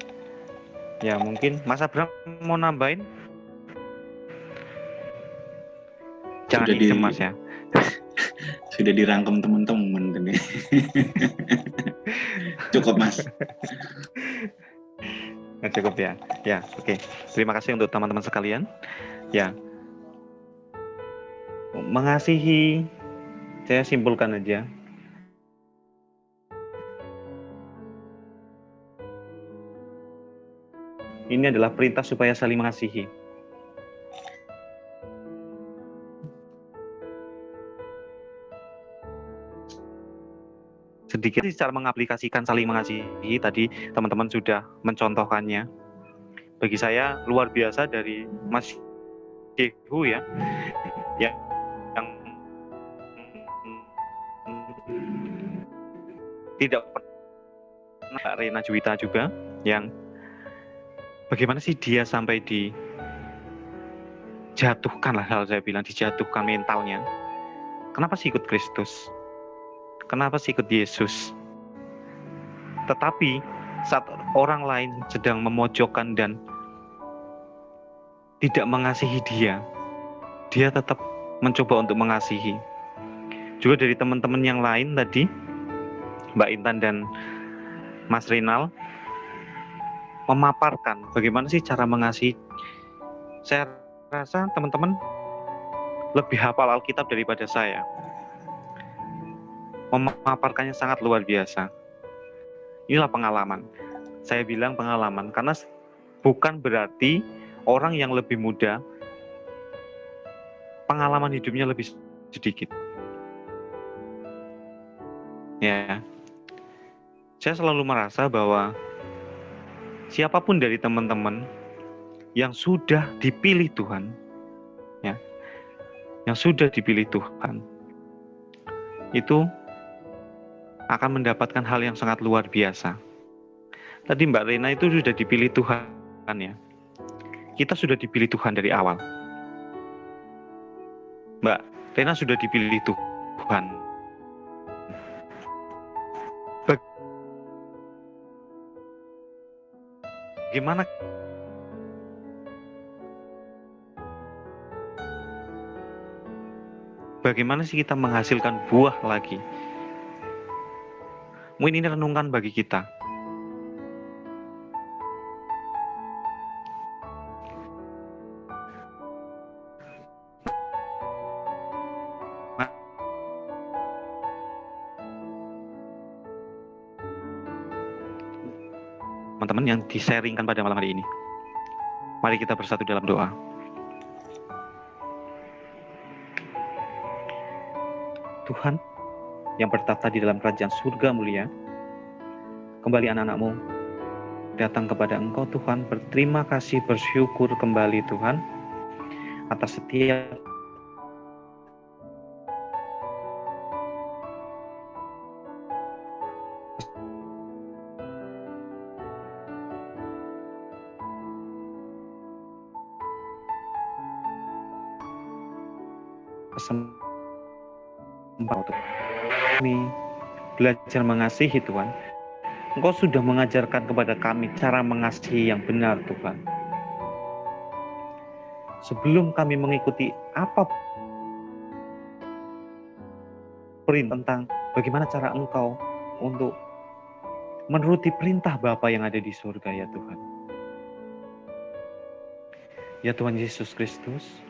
Ya mungkin Mas Abram mau nambahin? Jangan izin Mas ya. Sudah dirangkum teman-teman ini. Cukup Mas. Cukup ya. Ya, oke. Terima kasih untuk teman-teman sekalian. Ya. Mengasihi, saya simpulkan aja. Ini adalah perintah supaya saling mengasihi. Sedikit cara mengaplikasikan saling mengasihi tadi teman-teman sudah mencontohkannya. Bagi saya luar biasa dari Mas Yehu ya, yang tidak pernah Mbak Rena Juwita juga, yang bagaimana sih dia sampai dijatuhkan lah, kalau saya bilang dijatuhkan mentalnya. Kenapa sih ikut Kristus? Kenapa sih ikut Yesus? Tetapi saat orang lain sedang memojokkan dan tidak mengasihi dia tetap mencoba untuk mengasihi. Juga dari teman-teman yang lain tadi, Mbak Intan dan Mas Rinal, memaparkan bagaimana sih cara mengasihi. Saya rasa teman-teman lebih hafal Alkitab daripada saya. Memaparkannya sangat luar biasa. Inilah pengalaman. Saya bilang pengalaman karena bukan berarti orang yang lebih muda pengalaman hidupnya lebih sedikit. Ya. Saya selalu merasa bahwa siapapun dari teman-teman yang sudah dipilih Tuhan, ya, yang sudah dipilih Tuhan, itu akan mendapatkan hal yang sangat luar biasa. Tadi Mbak Rena itu sudah dipilih Tuhan ya. Kita sudah dipilih Tuhan dari awal. Mbak Rena sudah dipilih Tuhan. Bagaimana sih kita menghasilkan buah lagi? Mungkin ini renungan bagi kita. Teman-teman yang di-sharingkan pada malam hari ini. Mari kita bersatu dalam doa. Tuhan yang bertata di dalam kerajaan surga mulia, kembali anak-anak-Mu datang kepada Engkau Tuhan, berterima kasih, bersyukur kembali Tuhan atas setiap kesempatan untuk kami belajar mengasihi Tuhan. Engkau sudah mengajarkan kepada kami cara mengasihi yang benar Tuhan. Sebelum kami mengikuti apa perintah tentang bagaimana cara Engkau untuk menuruti perintah Bapa yang ada di surga ya Tuhan. Ya Tuhan Yesus Kristus,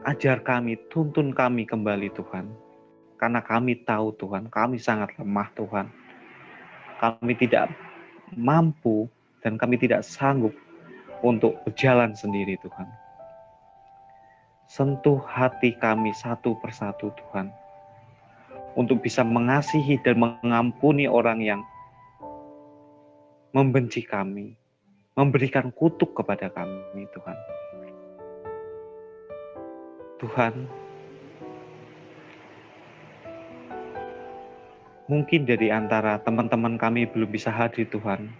ajar kami, tuntun kami kembali Tuhan. Karena kami tahu Tuhan, kami sangat lemah Tuhan. Kami tidak mampu dan kami tidak sanggup untuk berjalan sendiri Tuhan. Sentuh hati kami satu persatu Tuhan. Untuk bisa mengasihi dan mengampuni orang yang membenci kami. Memberikan kutuk kepada kami Tuhan. Tuhan, mungkin dari antara teman-teman kami belum bisa hadir Tuhan.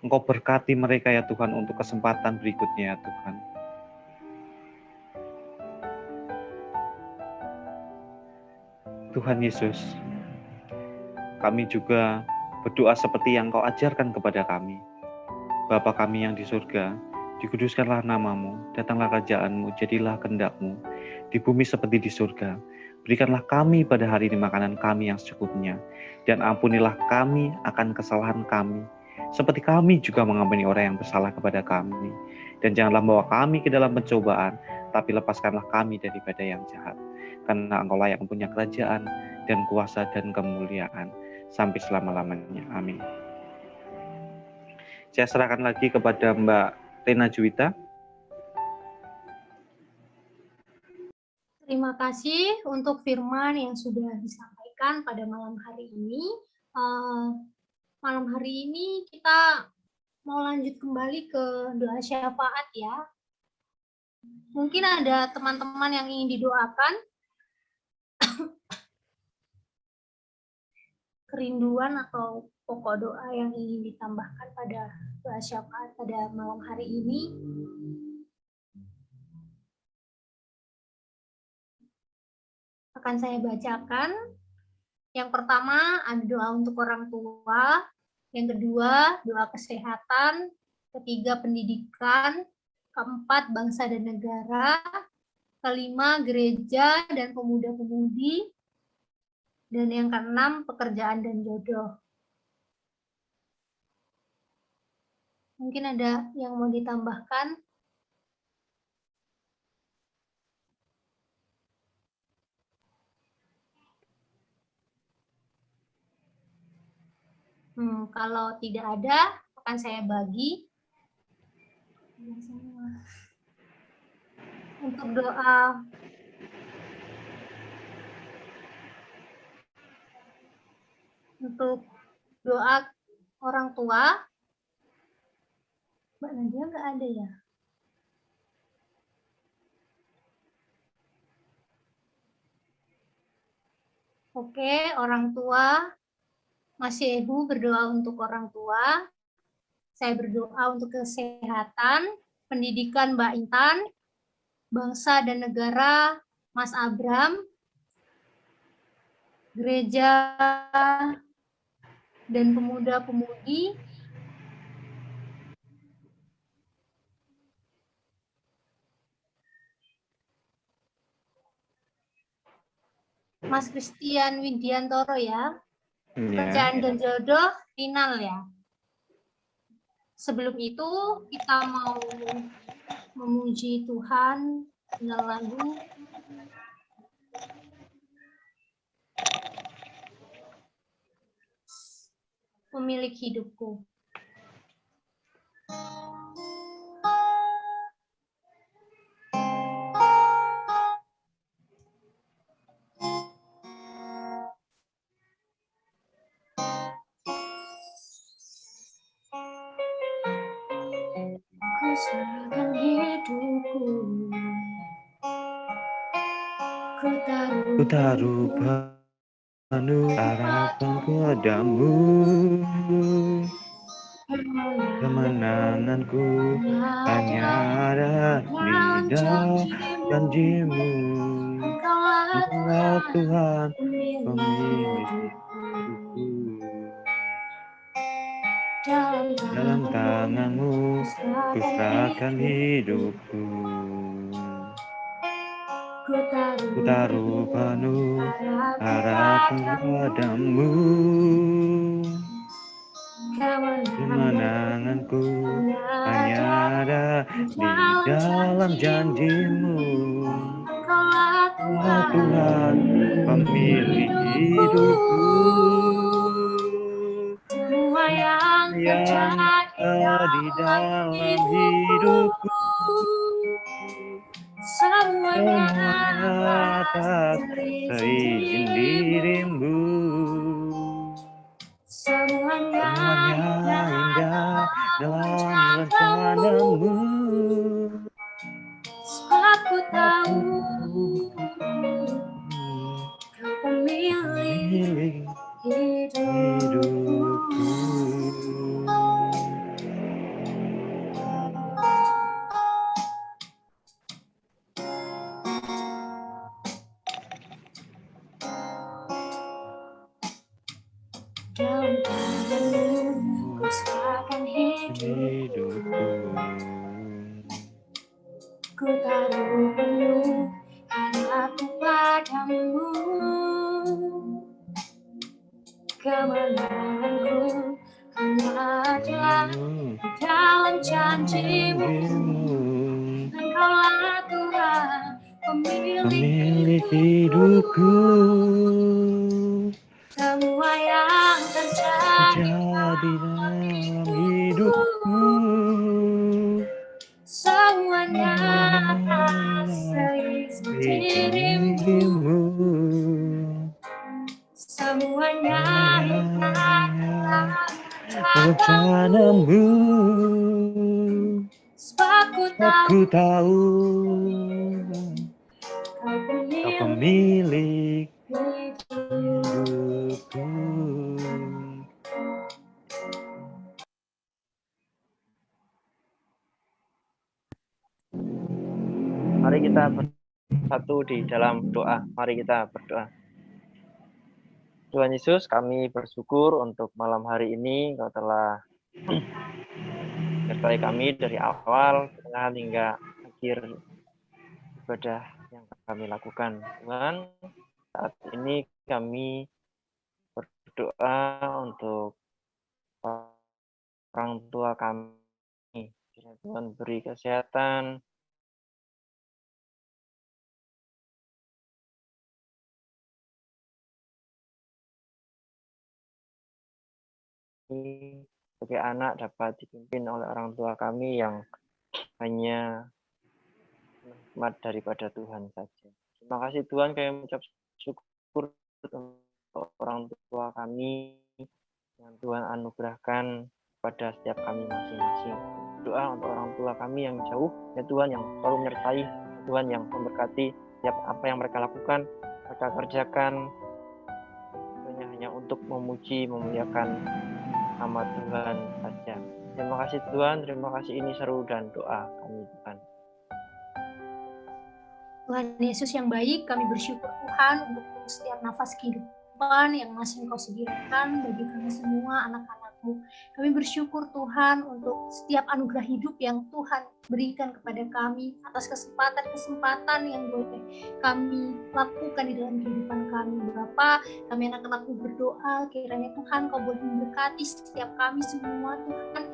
Engkau berkati mereka ya Tuhan untuk kesempatan berikutnya ya Tuhan. Tuhan Yesus, kami juga berdoa seperti yang Kau ajarkan kepada kami. Bapa kami yang di surga, dikuduskanlah namamu, datanglah kerajaan-Mu, jadilah kehendak-Mu, di bumi seperti di surga. Berikanlah kami pada hari ini makanan kami yang secukupnya, dan ampunilah kami akan kesalahan kami, seperti kami juga mengampuni orang yang bersalah kepada kami. Dan janganlah membawa kami ke dalam pencobaan, tapi lepaskanlah kami daripada yang jahat. Karena Engkau layak mempunyai kerajaan dan kuasa dan kemuliaan sampai selama-lamanya. Amin. Saya serahkan lagi kepada Mbak Rena Juwita. Terima kasih untuk firman yang sudah disampaikan pada malam hari ini. Malam hari ini kita mau lanjut kembali ke doa syafaat ya. Mungkin ada teman-teman yang ingin didoakan. Kerinduan atau pokok doa yang ingin ditambahkan pada doa syafaat pada malam hari ini. Akan saya bacakan. Yang pertama ada doa untuk orang tua, yang kedua doa kesehatan, ketiga pendidikan, keempat bangsa dan negara, kelima gereja dan pemuda-pemudi, dan yang keenam pekerjaan dan jodoh. Mungkin ada yang mau ditambahkan? Kalau tidak ada, akan saya bagi. Untuk doa orang tua, Mbak Nadia nggak ada ya? Oke, orang tua. Mas Yehu berdoa untuk orang tua. Saya berdoa untuk kesehatan, pendidikan Mbak Intan, bangsa dan negara Mas Abram, gereja dan pemuda-pemudi, Mas Christian Widiantoro ya. Pekerjaan dan jodoh final ya. Sebelum itu kita mau memuji Tuhan dengan lagu Pemilik Hidupku. Ku serahkan hidupku, ku taruh penuh harapan padamu, kemenanganku hanya ada di dalam janjimu. Engkaulah Tuhan pemilik hidupku. Dalam tanganmu ku serahkan hidupku. Ku taruh penuh harapan padamu, kemenanganku hanya ada di dalam janjimu. Engkaulah Tuhan pemilik hidupku. semua yang Yang di dalam hidupku, semuanya atas seizin dirimu. semuanya Indah dalam rencanamu. aku tahu kau pemilik hidupku. Dalam tanganmu ku serahkan hidupku, ku taruh penuh harapku padamu, kemenanganku hanya ada dalam janjimu. Engkaulah Tuhan pemilik hidupku. semua yang terjadi Dalam hidupku, semuanya atas seizin dirimu, semuanya adalah rencanamu. Aku tahu kau pemilik hidupku. Mari kita bersatu di dalam doa. Mari kita berdoa. Tuhan Yesus, kami bersyukur untuk malam hari ini Engkau telah menyertai kami dari awal, tengah hingga akhir ibadah yang kami lakukan. Tuhan, saat ini kami berdoa untuk orang tua kami. Tuhan beri kesehatan, sebagai anak dapat dipimpin oleh orang tua kami yang hanya nikmat daripada Tuhan saja. Terima kasih Tuhan, kami mengucap syukur untuk orang tua kami yang Tuhan anugerahkan pada setiap kami masing-masing. Doa untuk orang tua kami yang jauh, ya Tuhan yang selalu menyertai, Tuhan yang memberkati setiap apa yang mereka lakukan, mereka kerjakan hanya untuk memuji, memuliakan nama Tuhan saja. Terima kasih Tuhan, terima kasih ini seru dan doa kami Tuhan. Tuhan Yesus yang baik, kami bersyukur Tuhan untuk setiap nafas kehidupan yang masih Engkau sediakan bagi kami semua anak-anak-Mu. Kami bersyukur Tuhan untuk setiap anugerah hidup yang Tuhan berikan kepada kami, atas kesempatan-kesempatan yang boleh kami lakukan di dalam kehidupan kami. Bapa, kami anak-anak-Mu berdoa, kiranya Tuhan Kau boleh memberkati setiap kami semua Tuhan.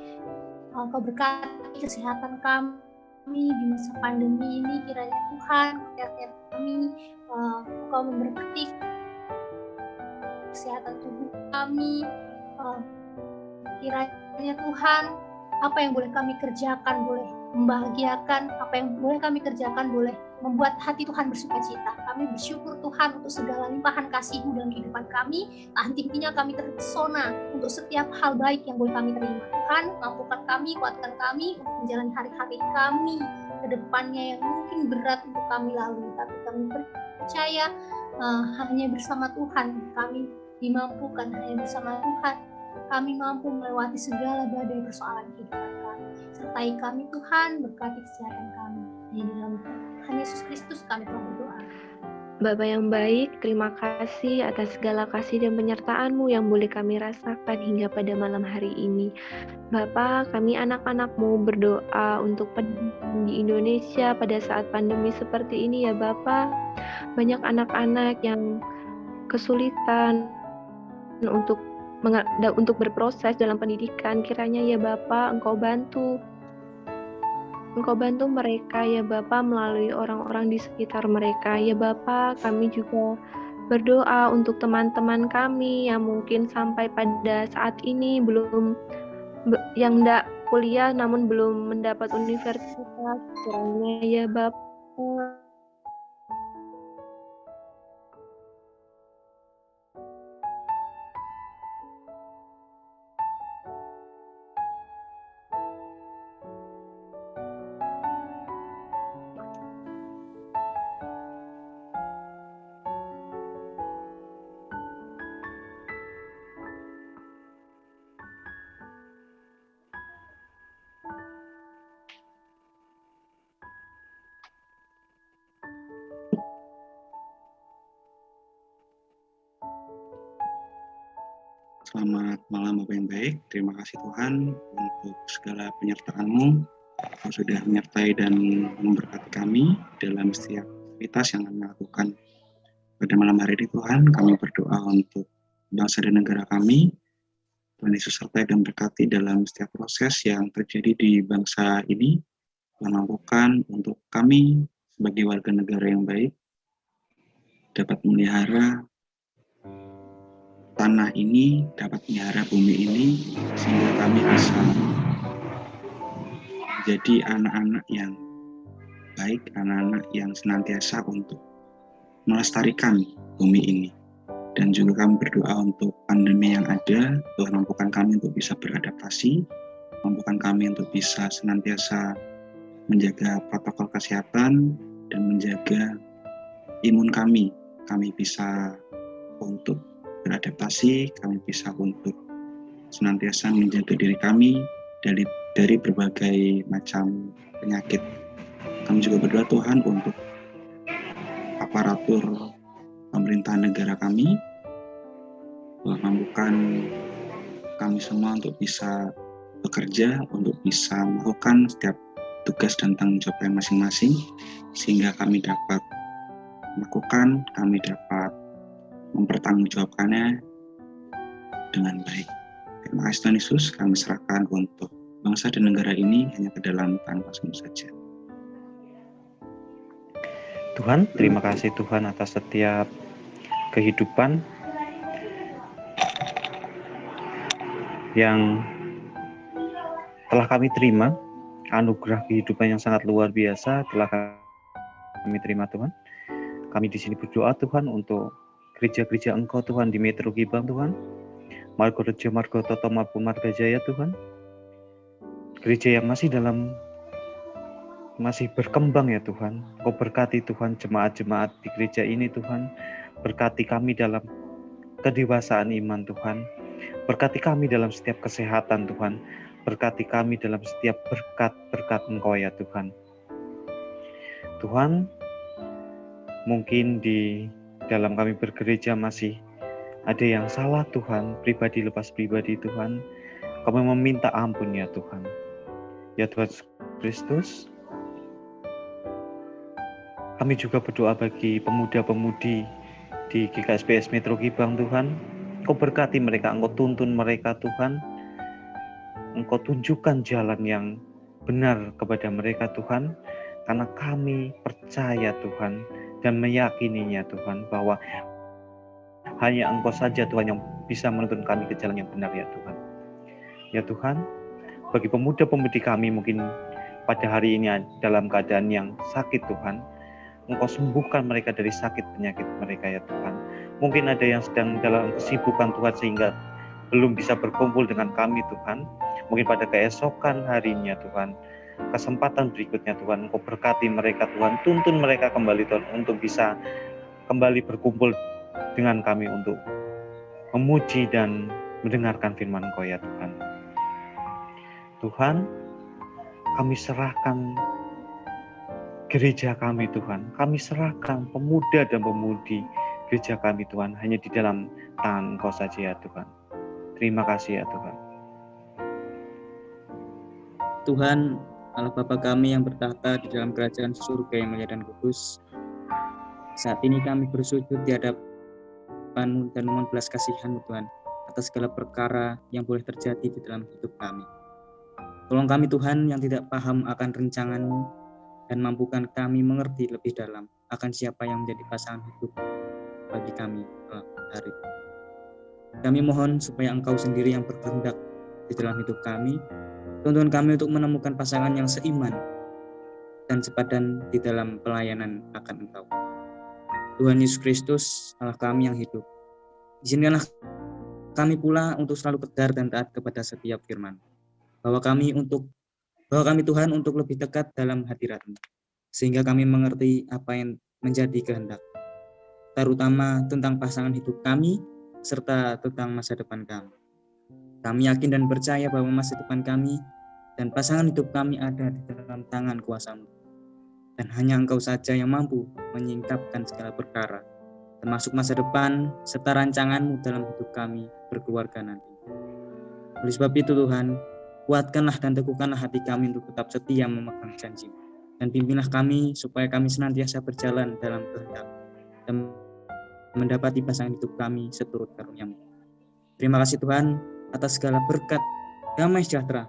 Kau berkati kesehatan kami di masa pandemi ini, kiranya Tuhan setiap kami Kau memberkati kesehatan tubuh kami, kiranya Tuhan apa yang boleh kami kerjakan boleh membahagiakan, apa yang boleh kami kerjakan boleh membuat hati Tuhan bersukacita. Kami bersyukur Tuhan untuk segala limpahan kasih-Mu dalam kehidupan kami. Tak henti-hentinya kami terpesona untuk setiap hal baik yang boleh kami terima. Tuhan, mampukan kami, kuatkan kami untuk menjalani hari-hari kami ke depannya yang mungkin berat untuk kami lalui. Tapi kami percaya hanya bersama Tuhan kami dimampukan, hanya bersama Tuhan kami mampu melewati segala badai persoalan kehidupan kami. Sertai kami Tuhan, berkati kesehatan kami. Di dalam Tuhan Yesus Kristus kami telah berdoa. Bapa yang baik, terima kasih atas segala kasih dan penyertaan-Mu yang boleh kami rasakan hingga pada malam hari ini. Bapa, kami anak-anak-Mu berdoa untuk pendidikan di Indonesia pada saat pandemi seperti ini ya Bapa. Banyak anak-anak yang kesulitan untuk berproses dalam pendidikan. Kiranya ya Bapa, Engkau bantu mereka ya Bapa melalui orang-orang di sekitar mereka. Ya Bapa, kami juga berdoa untuk teman-teman kami yang mungkin sampai pada saat ini yang tidak kuliah namun belum mendapat universitas. Kiranya ya Bapa, Selamat malam Bapak yang baik. Terima kasih Tuhan untuk segala penyertaan-Mu. Kau sudah menyertai dan memberkati kami dalam setiap aktivitas yang kami lakukan. Pada malam hari ini Tuhan, kami berdoa untuk bangsa dan negara kami. Tuhan Yesus sertai dan berkati dalam setiap proses yang terjadi di bangsa ini. Tuhan mampukan untuk kami sebagai warga negara yang baik dapat memelihara tanah ini, dapat memelihara bumi ini, sehingga kami bisa jadi anak-anak yang baik, anak-anak yang senantiasa untuk melestarikan bumi ini. Dan juga kami berdoa untuk pandemi yang ada, Tuhan mampukan kami untuk bisa beradaptasi, mampukan kami untuk bisa senantiasa menjaga protokol kesehatan dan menjaga imun kami bisa untuk beradaptasi, kami bisa untuk senantiasa menjaga diri kami dari berbagai macam penyakit. Kami juga berdoa Tuhan untuk aparatur pemerintahan negara kami, mampukan kami semua untuk bisa bekerja, untuk bisa melakukan setiap tugas dan tanggung jawab yang masing-masing, sehingga kami dapat melakukan, kami dapat mempertanggungjawabkannya dengan baik. Terima kasih Tuhan Yesus, kami serahkan untuk bangsa dan negara ini hanya ke dalam tangan kasih-Mu saja. Tuhan, terima kasih Tuhan atas setiap kehidupan yang telah kami terima, anugerah kehidupan yang sangat luar biasa telah kami terima Tuhan. Kami di sini berdoa Tuhan untuk gereja-gereja Engkau Tuhan di Metro Gebang Tuhan, Margorejo, Margototo maupun Margajaya Tuhan, gereja yang masih berkembang ya Tuhan. Kau berkati Tuhan jemaat-jemaat di gereja ini Tuhan, berkati kami dalam kedewasaan iman Tuhan. Berkati kami dalam setiap kesehatan Tuhan. Berkati kami dalam setiap berkat-berkat Engkau ya Tuhan. Tuhan, mungkin di dalam kami bergereja masih ada yang salah Tuhan, pribadi lepas pribadi Tuhan. Kami meminta ampun ya Tuhan. Ya Tuhan Kristus, kami juga berdoa bagi pemuda-pemudi di GKSPS Metro Gibang Tuhan. Engkau berkati mereka, Engkau tuntun mereka Tuhan. Engkau tunjukkan jalan yang benar kepada mereka Tuhan. Karena kami percaya Tuhan dan meyakininya Tuhan bahwa hanya Engkau saja Tuhan yang bisa menuntun kami ke jalan yang benar ya Tuhan. Ya Tuhan, bagi pemuda-pemudi kami mungkin pada hari ini dalam keadaan yang sakit Tuhan, Engkau sembuhkan mereka dari sakit penyakit mereka ya Tuhan. Mungkin ada yang sedang dalam kesibukan Tuhan sehingga belum bisa berkumpul dengan kami Tuhan. Mungkin pada keesokan harinya Tuhan, kesempatan berikutnya Tuhan, Engkau berkati mereka Tuhan, tuntun mereka kembali Tuhan untuk bisa kembali berkumpul dengan kami untuk memuji dan mendengarkan firman Engkau ya Tuhan. Tuhan, kami serahkan gereja kami Tuhan, kami serahkan pemuda dan pemudi gereja kami Tuhan, hanya di dalam tangan Engkau saja ya Tuhan. Terima kasih ya Tuhan. Tuhan, Allah Bapa kami yang bertahta di dalam kerajaan surga yang mulia dan kudus, saat ini kami bersujud di hadapan-Mu dan memohon belas kasihan-Mu Tuhan atas segala perkara yang boleh terjadi di dalam hidup kami. Tolong kami Tuhan yang tidak paham akan rencangan-Mu dan mampukan kami mengerti lebih dalam akan siapa yang menjadi pasangan hidup bagi kami hari. Kami mohon supaya Engkau sendiri yang berkehendak di dalam hidup kami. Tuntun kami untuk menemukan pasangan yang seiman dan sepadan di dalam pelayanan akan Engkau. Tuhan Yesus Kristus, Allah kami yang hidup, izinkanlah kami pula untuk selalu tegar dan taat kepada setiap firman. Bawa kami Tuhan untuk lebih dekat dalam hadirat-Mu, sehingga kami mengerti apa yang menjadi kehendak, terutama tentang pasangan hidup kami, serta tentang masa depan kami. Kami yakin dan percaya bahwa masa depan kami dan pasangan hidup kami ada di dalam tangan kuasa-Mu. Dan hanya Engkau saja yang mampu menyingkapkan segala perkara, termasuk masa depan serta rancangan-Mu dalam hidup kami berkeluarga nanti. Oleh sebab itu Tuhan, kuatkanlah dan teguhkanlah hati kami untuk tetap setia memegang janji-Mu. Dan pimpinlah kami supaya kami senantiasa berjalan dalam kehendak dan mendapati pasangan hidup kami seturut karunia-Mu. Terima kasih Tuhan atas segala berkat, damai sejahtera,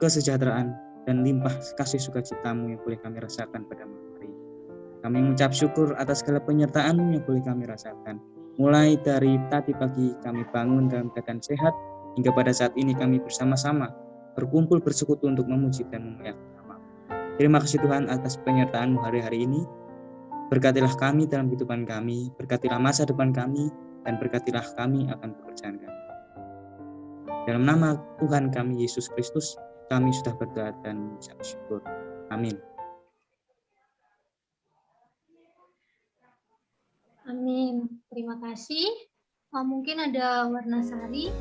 kesejahteraan, dan limpah kasih sukacita-Mu yang boleh kami rasakan pada malam hari ini. Kami mengucap syukur atas segala penyertaan-Mu yang boleh kami rasakan. Mulai dari tadi pagi kami bangun dalam keadaan sehat, hingga pada saat ini kami bersama-sama berkumpul bersekutu untuk memuji dan memuliakan nama-Mu. Terima kasih Tuhan atas penyertaan-Mu hari-hari ini. Berkatilah kami dalam kehidupan kami, berkatilah masa depan kami, dan berkatilah kami akan pekerjaan kami. Dalam nama Tuhan kami Yesus Kristus, kami sudah berdoa dan mengucap syukur. Amin. Amin. Terima kasih. Mungkin ada Warnasari.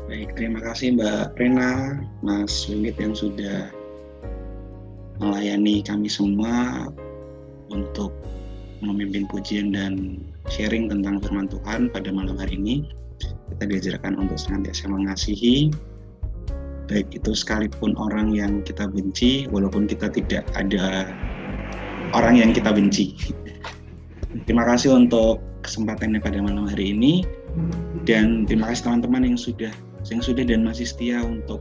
Baik, terima kasih Mbak Rena, Mas Wimit yang sudah melayani kami semua untuk memimpin pujian dan sharing tentang firman Tuhan pada malam hari ini. Kita diajarkan untuk senantiasa mengasihi, baik itu sekalipun orang yang kita benci, walaupun kita tidak ada orang yang kita benci. Terima kasih untuk kesempatannya pada malam hari ini, dan terima kasih teman-teman yang sudah dan masih setia untuk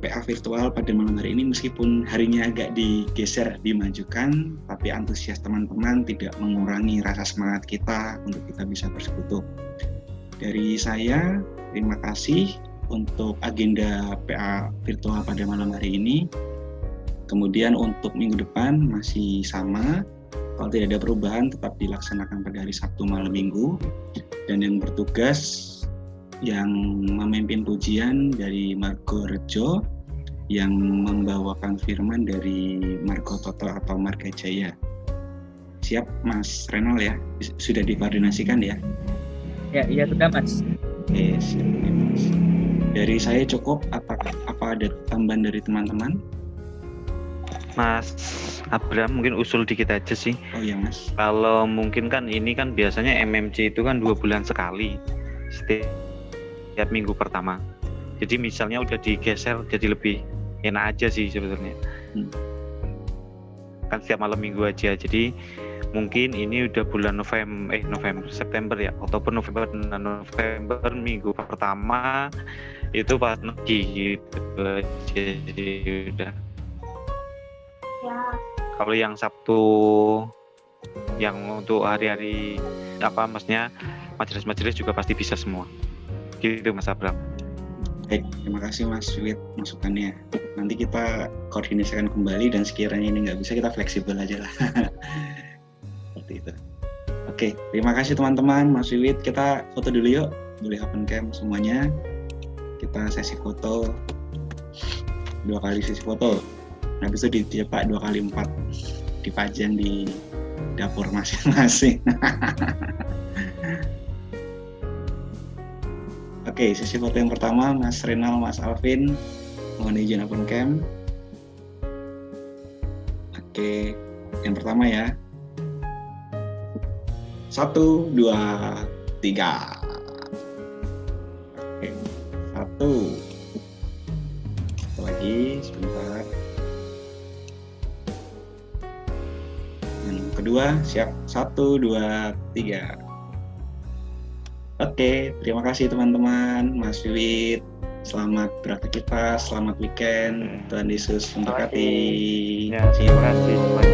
PA virtual pada malam hari ini. Meskipun harinya agak digeser, dimajukan, tapi antusias teman-teman tidak mengurangi rasa semangat kita untuk kita bisa bersekutu. Dari saya, terima kasih untuk agenda PA virtual pada malam hari ini. Kemudian untuk minggu depan masih sama, kalau tidak ada perubahan tetap dilaksanakan pada hari Sabtu malam minggu. Dan yang bertugas yang memimpin pujian dari Margo Rejo, yang membawakan firman dari Margo Toto atau Marga Jaya. Siap Mas Renal ya? Sudah dikoordinasikan ya? Ya, iya sudah Mas. Oke, siap ya, Mas. Dari saya cukup, apa ada tambahan dari teman-teman? Mas Abraham mungkin usul dikit aja sih. Oh ya Mas. Kalau mungkin kan ini kan biasanya MMC itu kan 2 bulan sekali setiap minggu pertama. Jadi misalnya udah digeser jadi lebih enak aja sih sebetulnya. Kan setiap malam minggu aja. Jadi mungkin ini udah bulan September ya, Oktober, November minggu pertama itu pas gitu. Jadi udah. Ya, Kalau yang Sabtu yang untuk hari-hari maksudnya majelis-majelis juga pasti bisa semua. Gitu Mas Abraham. Baik, terima kasih Mas Wid masukannya. Nanti kita koordinasikan kembali dan sekiranya ini nggak bisa kita fleksibel aja lah. Seperti itu. Oke, terima kasih teman-teman. Mas Wid, kita foto dulu yuk. Boleh open cam semuanya. Kita sesi foto 2 kali sesi foto. Habis itu dicetak 2 kali 4 dipajang di dapur masing-masing. Oke, sesi foto yang pertama Mas Renal, Mas Alvin, mohon izin open cam. Oke, yang pertama ya. 1, 2, 3. Oke, 1. Satu lagi, sebentar. Yang kedua, siap. 1, 2, 3. Oke, terima kasih teman-teman. Mas Wid, selamat beraktivitas, selamat weekend. Tuhan Yesus memberkati. Ya, terima kasih.